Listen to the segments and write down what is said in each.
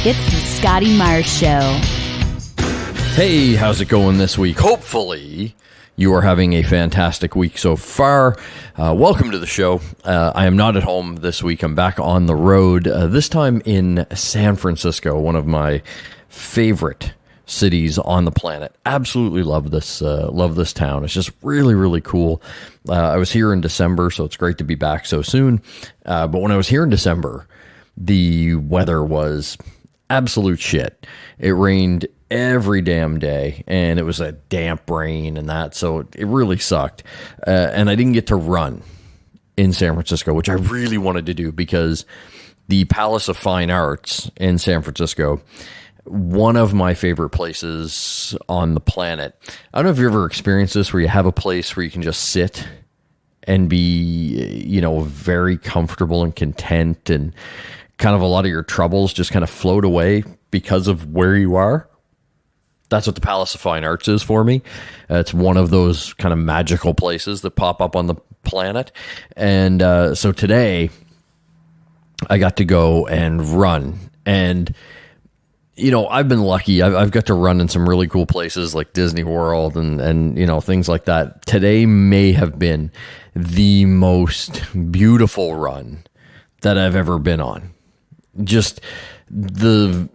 It's the Scotty Myers Show. Hey, how's it going this week? Hopefully you are having a fantastic week so far. Welcome to the show. I am not at home this week. I'm back on the road, this time in San Francisco, one of my favorite cities on the planet. Absolutely love this town. It's just really, really cool. I was here in December, so it's great to be back so soon. But when I was here in December, the weather was absolute shit. It rained every damn day, and it was a damp rain and that, so it really sucked. And I didn't get to run in San Francisco, which I really wanted to do, because the Palace of Fine Arts in San Francisco, one of my favorite places on the planet. I don't know if you ever experienced this, where you have a place where you can just sit and be, very comfortable and content, and kind of a lot of your troubles just kind of float away because of where you are. That's what the Palace of Fine Arts is for me. It's one of those kind of magical places that pop up on the planet. And so today I got to go and run. And, I've been lucky. I've got to run in some really cool places like Disney World and things like that. Today may have been the most beautiful run that I've ever been on. Just the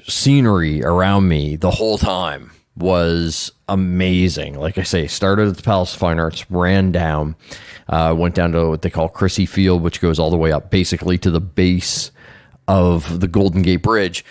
scenery around me the whole time was amazing. Like I say, started at the Palace of Fine Arts, ran down, went down to what they call Chrissy Field, which goes all the way up basically to the base of the Golden Gate Bridge.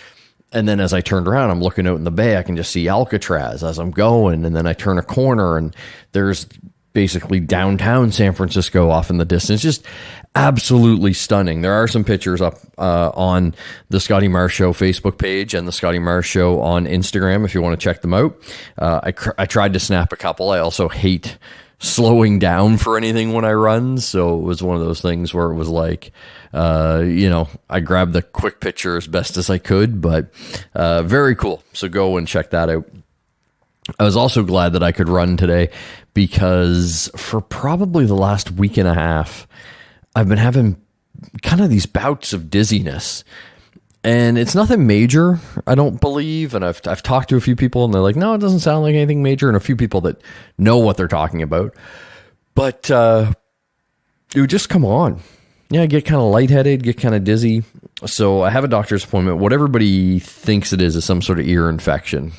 And then as I turned around, I'm looking out in the bay, I can just see Alcatraz as I'm going. And then I turn a corner and there's basically downtown San Francisco off in the distance. Just absolutely stunning. There are some pictures up on the Scotty Myers Show Facebook page and the Scotty Myers Show on Instagram if you want to check them out. I tried to snap a couple. I also hate slowing down for anything when I run, so it was one of those things where it was like, I grabbed the quick picture as best as I could, but very cool. So go and check that out. I was also glad that I could run today, because for probably the last week and a half, I've been having kind of these bouts of dizziness, and it's nothing major, I don't believe. And I've talked to a few people, and they're like, no, it doesn't sound like anything major. And a few people that know what they're talking about, but it would just come on. Yeah, I get kind of lightheaded, get kind of dizzy. So I have a doctor's appointment. What everybody thinks it is some sort of ear infection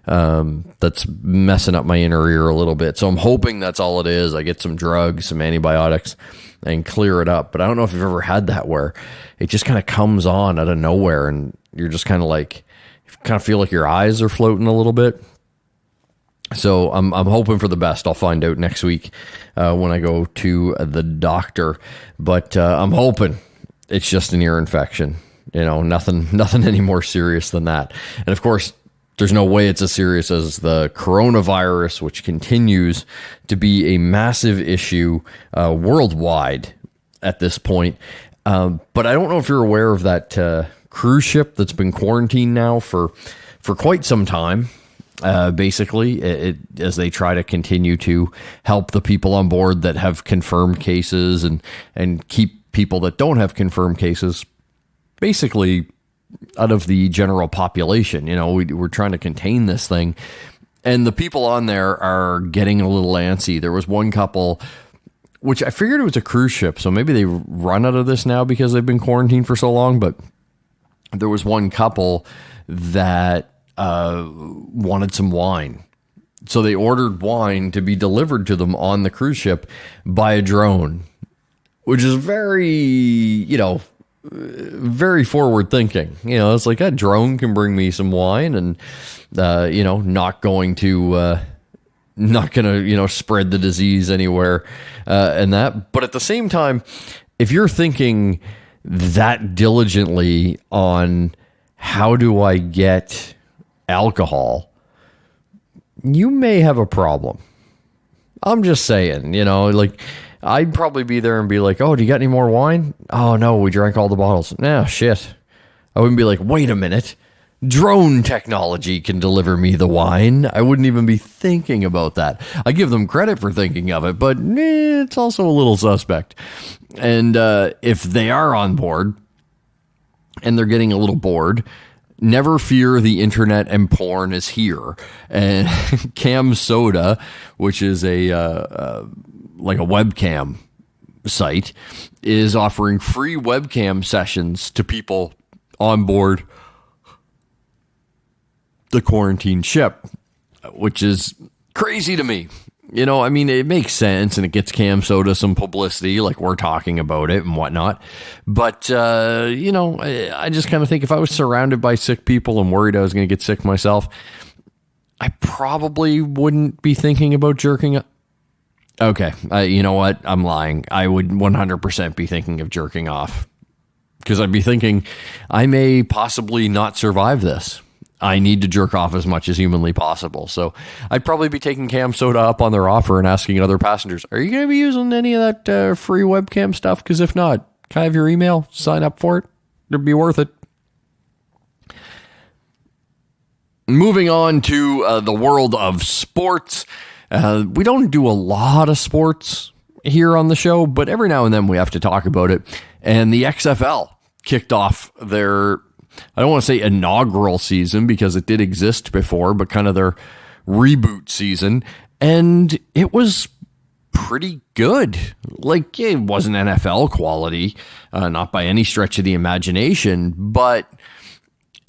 that's messing up my inner ear a little bit. So I'm hoping that's all it is. I get some drugs, some antibiotics, and clear it up. But I don't know if you've ever had that, where it just kind of comes on out of nowhere, and you're just kind of like, you kind of feel like your eyes are floating a little bit. So I'm hoping for the best. I'll find out next week when I go to the doctor. But I'm hoping it's just an ear infection. Nothing any more serious than that. And of course, there's no way it's as serious as the coronavirus, which continues to be a massive issue worldwide at this point. But I don't know if you're aware of that cruise ship that's been quarantined now for quite some time. Basically, as they try to continue to help the people on board that have confirmed cases and keep people that don't have confirmed cases basically out of the general population. We're trying to contain this thing, and the people on there are getting a little antsy. There was one couple, which I figured it was a cruise ship, so maybe they run out of this now because they've been quarantined for so long, but there was one couple that wanted some wine. So they ordered wine to be delivered to them on the cruise ship by a drone, which is very, very forward thinking. It's like, a drone can bring me some wine, and not going to spread the disease anywhere, and that. But at the same time, if you're thinking that diligently on how do I get alcohol, you may have a problem. I'm just saying, like, I'd probably be there and be like, oh, do you got any more wine? Oh, no, we drank all the bottles. Nah, shit. I wouldn't be like, wait a minute. Drone technology can deliver me the wine. I wouldn't even be thinking about that. I give them credit for thinking of it, but it's also a little suspect. And if they are on board, and they're getting a little bored, never fear, the internet and porn is here. And Cam Soda, which is a like a webcam site, is offering free webcam sessions to people on board the quarantine ship, which is crazy to me. You know, I mean, it makes sense and it gets Cam Soda some publicity, like we're talking about it and whatnot. But, you know, I just kind of think if I was surrounded by sick people and worried I was going to get sick myself, I probably wouldn't be thinking about jerking up. Okay, you know what? I'm lying. I would 100% be thinking of jerking off, because I'd be thinking I may possibly not survive this. I need to jerk off as much as humanly possible. So I'd probably be taking Cam Soda up on their offer and asking other passengers, are you going to be using any of that free webcam stuff? Because if not, can I have your email? Sign up for it. It'd be worth it. Moving on to the world of sports. We don't do a lot of sports here on the show, but every now and then we have to talk about it. And the XFL kicked off their, I don't want to say inaugural season because it did exist before, but kind of their reboot season. And it was pretty good. Like, it wasn't NFL quality, not by any stretch of the imagination, but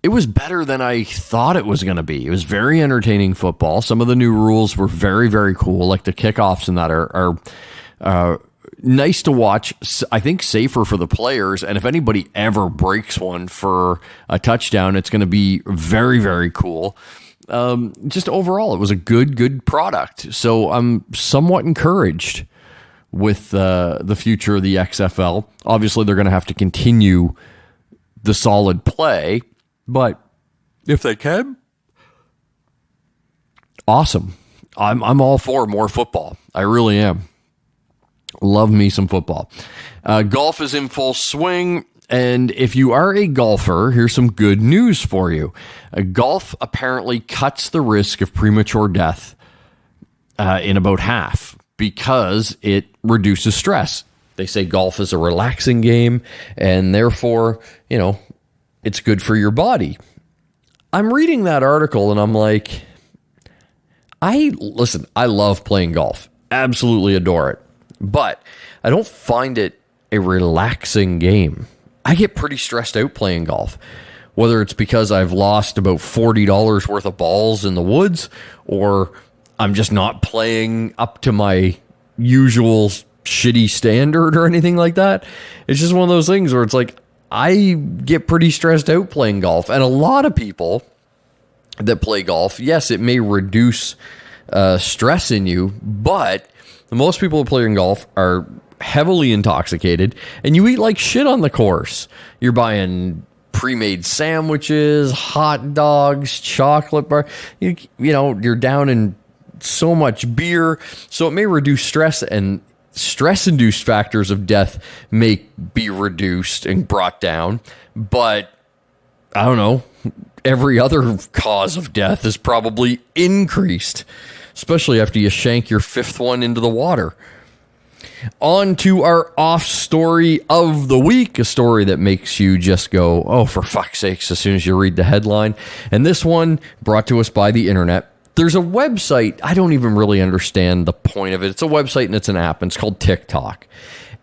it was better than I thought it was going to be. It was very entertaining football. Some of the new rules were very, very cool. Like the kickoffs and that are nice to watch. I think safer for the players. And if anybody ever breaks one for a touchdown, it's going to be very, very cool. Just overall, it was a good product. So I'm somewhat encouraged with the future of the XFL. Obviously, they're going to have to continue the solid play, but if they can, awesome. I'm all for more football. I really am. Love me some football. Golf is in full swing, and if you are a golfer, here's some good news for you. Golf apparently cuts the risk of premature death in about half because it reduces stress. They say golf is a relaxing game, and therefore, you know, it's good for your body. I'm reading that article, and I'm like, I love playing golf. Absolutely adore it. But I don't find it a relaxing game. I get pretty stressed out playing golf, whether it's because I've lost about $40 worth of balls in the woods, or I'm just not playing up to my usual shitty standard or anything like that. It's just one of those things where it's like, I get pretty stressed out playing golf. And a lot of people that play golf, yes, it may reduce stress in you, but most people who play in golf are heavily intoxicated, and you eat like shit on the course. You're buying pre-made sandwiches, hot dogs, chocolate bar. You know, you're down in so much beer, so it may reduce stress, and stress-induced factors of death may be reduced and brought down. But I don't know, every other cause of death is probably increased, especially after you shank your fifth one into the water. On to our off story of the week, a story that makes you just go, oh, for fuck's sakes, as soon as you read the headline. And this one brought to us by the internet. There's a website, I don't even really understand the point of it. It's a website and it's an app, and it's called TikTok.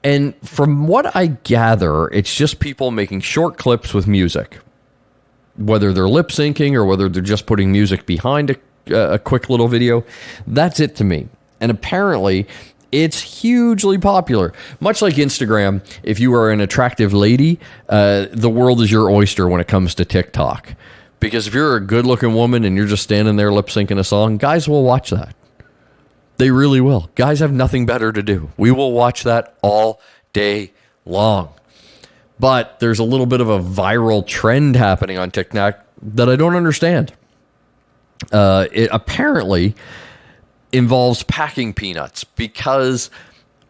And from what I gather, it's just people making short clips with music, whether they're lip syncing or whether they're just putting music behind a quick little video. That's it to me. And apparently it's hugely popular. Much like Instagram, if you are an attractive lady, the world is your oyster when it comes to TikTok. Because if you're a good-looking woman and you're just standing there lip-syncing a song, guys will watch that. They really will. Guys have nothing better to do. We will watch that all day long. But there's a little bit of a viral trend happening on TikTok that I don't understand. It apparently involves packing peanuts, because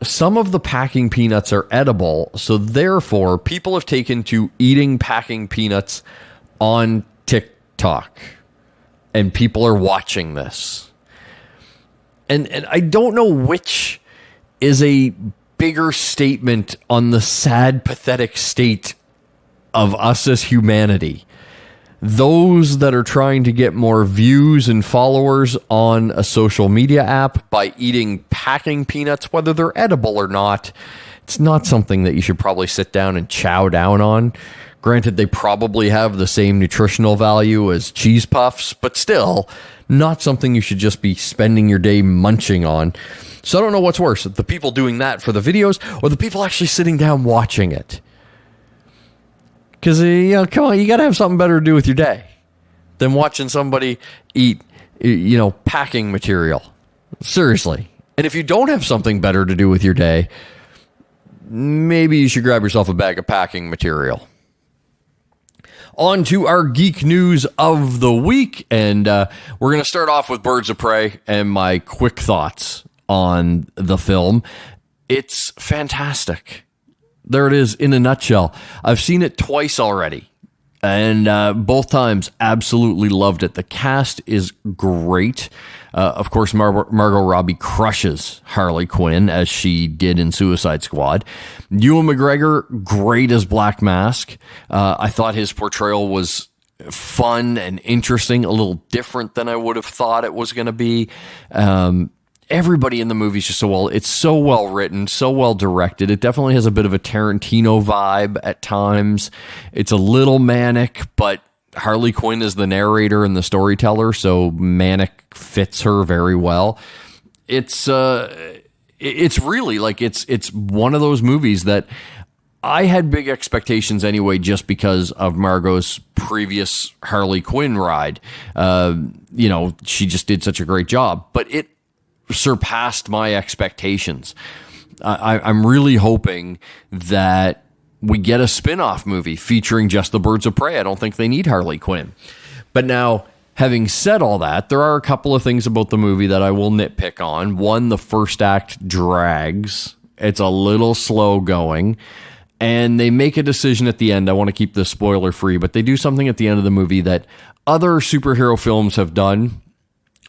some of the packing peanuts are edible. So therefore, people have taken to eating packing peanuts on TikTok, and people are watching this. And I don't know which is a bigger statement on the sad, pathetic state of us as humanity. Those that are trying to get more views and followers on a social media app by eating packing peanuts, whether they're edible or not, it's not something that you should probably sit down and chow down on. Granted, they probably have the same nutritional value as cheese puffs, but still, not something you should just be spending your day munching on. So I don't know what's worse, the people doing that for the videos or the people actually sitting down watching it. Because, come on, you got to have something better to do with your day than watching somebody eat, packing material. Seriously. And if you don't have something better to do with your day, maybe you should grab yourself a bag of packing material. On to our geek news of the week. And we're going to start off with Birds of Prey and my quick thoughts on the film. It's fantastic. There it is in a nutshell. I've seen it twice already, and both times absolutely loved it. The cast is great. Of course, Margot Robbie crushes Harley Quinn, as she did in Suicide Squad. Ewan McGregor, great as Black Mask. I thought his portrayal was fun and interesting, a little different than I would have thought it was going to be. Everybody in the movie is just it's so well written, so well directed. It definitely has a bit of a Tarantino vibe at times. It's a little manic, but Harley Quinn is the narrator and the storyteller, so manic fits her very well. It's really it's one of those movies that I had big expectations anyway, just because of Margot's previous Harley Quinn ride. She just did such a great job, but it surpassed my expectations. I'm really hoping that we get a spin-off movie featuring just the Birds of Prey. I don't think they need Harley Quinn. But now, having said all that, there are a couple of things about the movie that I will nitpick on. One, the first act drags. It's a little slow going. And they make a decision at the end. I want to keep this spoiler free, but they do something at the end of the movie that other superhero films have done,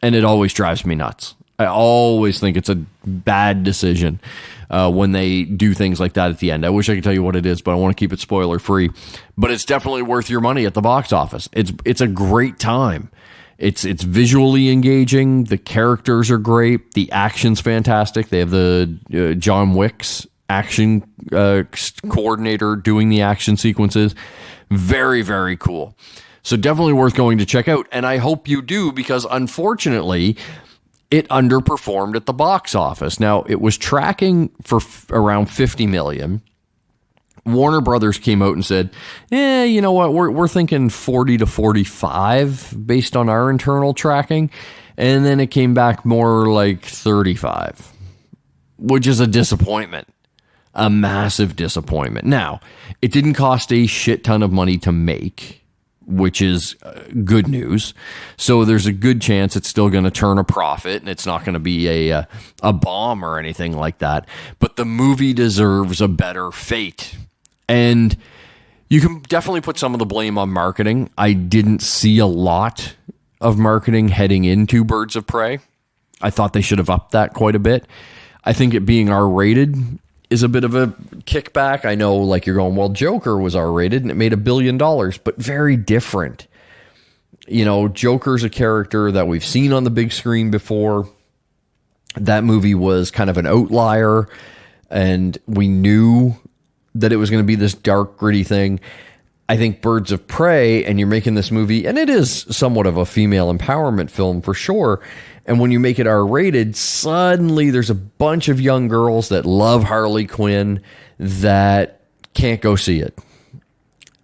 and it always drives me nuts. I always think it's a bad decision when they do things like that at the end. I wish I could tell you what it is, but I want to keep it spoiler free. But it's definitely worth your money at the box office. It's a great time. It's visually engaging. The characters are great. The action's fantastic. They have the John Wick's action coordinator doing the action sequences. Very, very cool. So definitely worth going to check out. And I hope you do, because unfortunately, it underperformed at the box office. Now, it was tracking for around 50 million. Warner Brothers came out and said, you know what, we're thinking 40 to 45 based on our internal tracking. And then it came back more like 35, which is a disappointment, a massive disappointment. Now, it didn't cost a shit ton of money to make, which is good news. So there's a good chance it's still going to turn a profit, and it's not going to be a bomb or anything like that. But the movie deserves a better fate. And you can definitely put some of the blame on marketing. I didn't see a lot of marketing heading into Birds of Prey. I thought they should have upped that quite a bit. I think it being R-rated is a bit of a kickback. I know, like, you're going, well, Joker was R-rated and it made $1 billion, but very different. Joker's a character that we've seen on the big screen before. That movie was kind of an outlier, and we knew that it was going to be this dark, gritty thing. I think Birds of Prey, and you're making this movie, and it is somewhat of a female empowerment film for sure. And when you make it R-rated, suddenly there's a bunch of young girls that love Harley Quinn that can't go see it.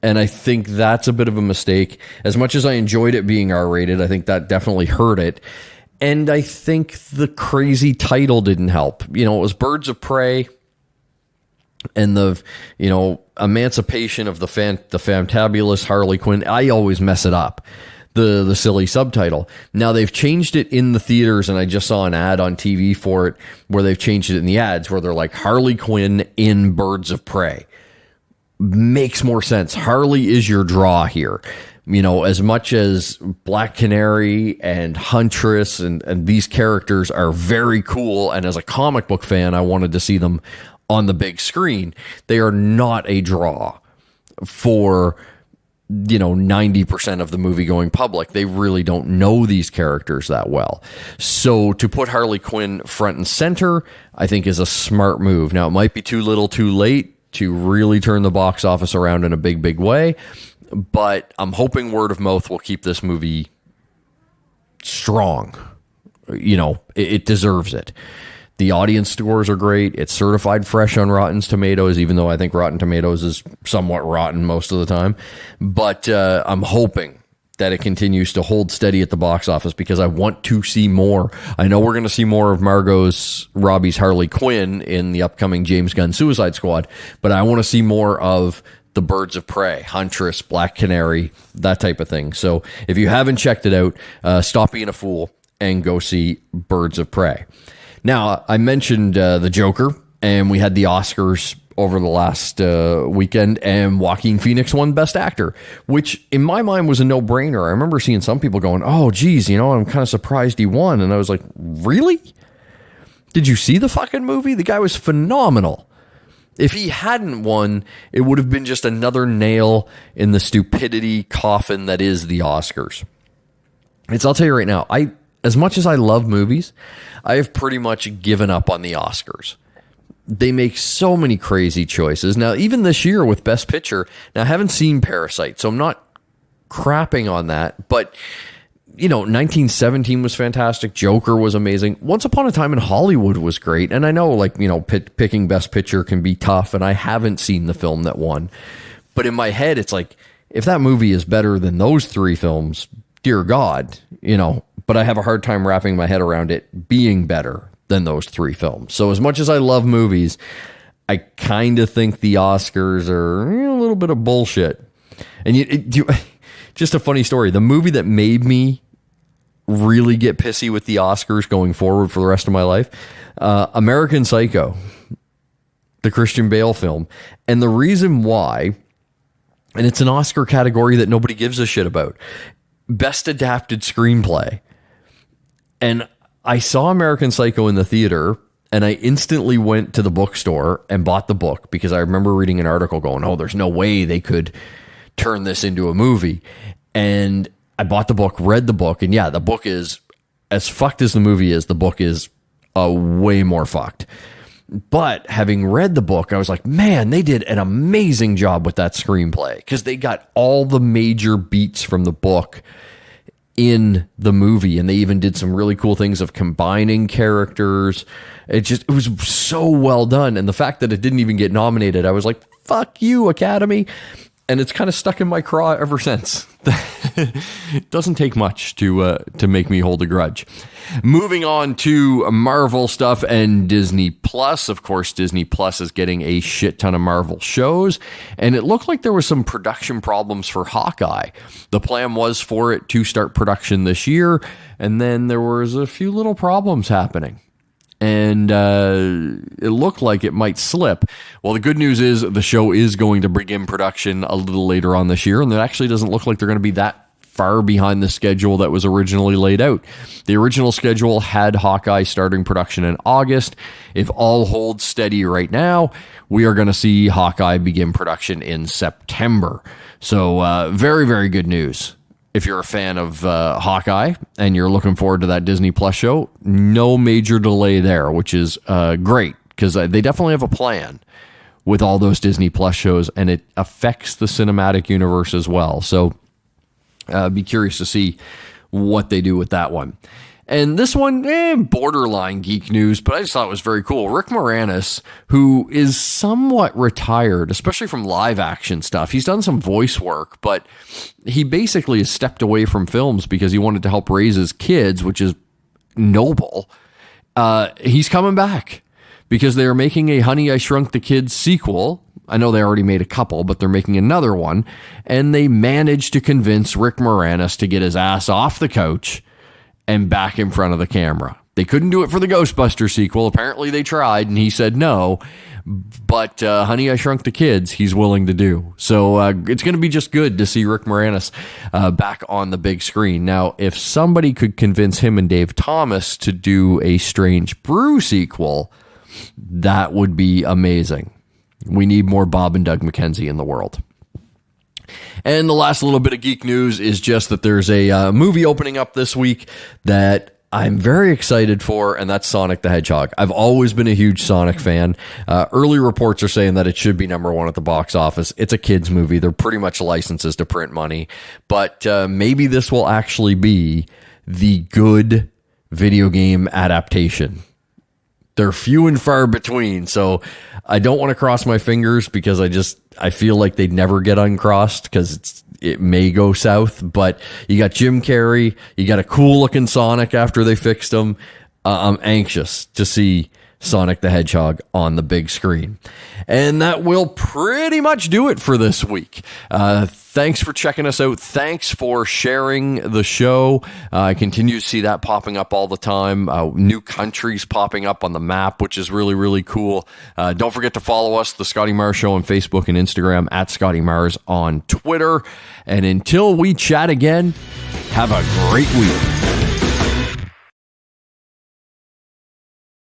And I think that's a bit of a mistake. As much as I enjoyed it being R-rated, I think that definitely hurt it. And I think the crazy title didn't help. It was Birds of Prey and the, emancipation of the fantabulous Harley Quinn. I always mess it up. The silly subtitle. Now they've changed it in the theaters, and I just saw an ad on TV for it where they've changed it in the ads where they're like Harley Quinn in Birds of Prey. Makes more sense. Harley is your draw here. As much as Black Canary and Huntress and these characters are very cool, and as a comic book fan, I wanted to see them on the big screen, they are not a draw for 90% of the movie going public. They really don't know these characters that well. So to put Harley Quinn front and center, I think is a smart move. Now, it might be too little too late to really turn the box office around in a big, big way, but I'm hoping word of mouth will keep this movie strong. It deserves it. The audience scores are great. It's certified fresh on Rotten Tomatoes, even though I think Rotten Tomatoes is somewhat rotten most of the time. But I'm hoping that it continues to hold steady at the box office because I want to see more. I know we're going to see more of Margot Robbie's Harley Quinn in the upcoming James Gunn Suicide Squad, but I want to see more of the Birds of Prey, Huntress, Black Canary, that type of thing. So if you haven't checked it out, stop being a fool and go see Birds of Prey. Now, I mentioned the Joker, and we had the Oscars over the last weekend, and Joaquin Phoenix won Best Actor, which in my mind was a no-brainer. I remember seeing some people going, oh, geez, I'm kind of surprised he won. And I was like, really? Did you see the fucking movie? The guy was phenomenal. If he hadn't won, it would have been just another nail in the stupidity coffin that is the Oscars. I'll tell you right now, as much as I love movies, I have pretty much given up on the Oscars. They make so many crazy choices. Now, even this year with Best Picture, now I haven't seen Parasite, so I'm not crapping on that. But, 1917 was fantastic. Joker was amazing. Once Upon a Time in Hollywood was great. And I know, picking Best Picture can be tough, and I haven't seen the film that won. But in my head, it's like, if that movie is better than those three films, dear God, but I have a hard time wrapping my head around it being better than those three films. So as much as I love movies, I kind of think the Oscars are a little bit of bullshit. And just a funny story. The movie that made me really get pissy with the Oscars going forward for the rest of my life, American Psycho, the Christian Bale film. And the reason why, and it's an Oscar category that nobody gives a shit about, Best Adapted Screenplay. And I saw American Psycho in the theater, and I instantly went to the bookstore and bought the book because I remember reading an article going, oh, there's no way they could turn this into a movie. And I bought the book, read the book, and yeah, the book is as fucked as the movie is. The book is way more fucked. But having read the book, I was like, man, they did an amazing job with that screenplay because they got all the major beats from the book in the movie, and they even did some really cool things of combining characters. It was so well done, and the fact that it didn't even get nominated, I was like, fuck you, Academy. And it's kind of stuck in my craw ever since. It doesn't take much to make me hold a grudge. Moving on to Marvel stuff and Disney Plus. Of course, Disney Plus is getting a shit ton of Marvel shows, and it looked like there was some production problems for Hawkeye. The plan was for it to start production this year, and then there was a few little problems happening. And it looked like it might slip. Well, the good news is the show is going to begin production a little later on this year, and it actually doesn't look like they're going to be that far behind the schedule that was originally laid out. The original schedule had Hawkeye starting production in August. If all holds steady right now, we are going to see Hawkeye begin production in September. So very, very good news. If you're a fan of Hawkeye and you're looking forward to that Disney Plus show, no major delay there, which is great because they definitely have a plan with all those Disney Plus shows, and it affects the cinematic universe as well. So be curious to see what they do with that one. And this one, borderline geek news, but I just thought it was very cool. Rick Moranis, who is somewhat retired, especially from live action stuff. He's done some voice work, but he basically has stepped away from films because he wanted to help raise his kids, which is noble. He's coming back because they are making a Honey, I Shrunk the Kids sequel. I know they already made a couple, but they're making another one. And they managed to convince Rick Moranis to get his ass off the couch and back in front of the camera. They couldn't do it for the Ghostbusters sequel. Apparently they tried, and he said no. But Honey, I Shrunk the Kids, he's willing to do. So it's going to be just good to see Rick Moranis back on the big screen. Now, if somebody could convince him and Dave Thomas to do a Strange Brew sequel, that would be amazing. We need more Bob and Doug McKenzie in the world. And the last little bit of geek news is just that there's a movie opening up this week that I'm very excited for, and that's Sonic the Hedgehog. I've always been a huge Sonic fan. Early reports are saying that it should be number one at the box office. It's a kid's movie. They're pretty much licenses to print money. But maybe this will actually be the good video game adaptation. They're few and far between, so I don't want to cross my fingers because I feel like they'd never get uncrossed because it may go south. But you got Jim Carrey, you got a cool looking Sonic after they fixed him. I'm anxious to see Sonic the Hedgehog on the big screen. And that will pretty much do it for this week. Thanks for checking us out. Thanks for sharing the show. I continue to see that popping up all the time. New countries popping up on the map, which is really, really cool. Don't forget to follow us, The Scotty Mars Show, on Facebook and Instagram, at Scotty Mars on Twitter. And until we chat again, have a great week.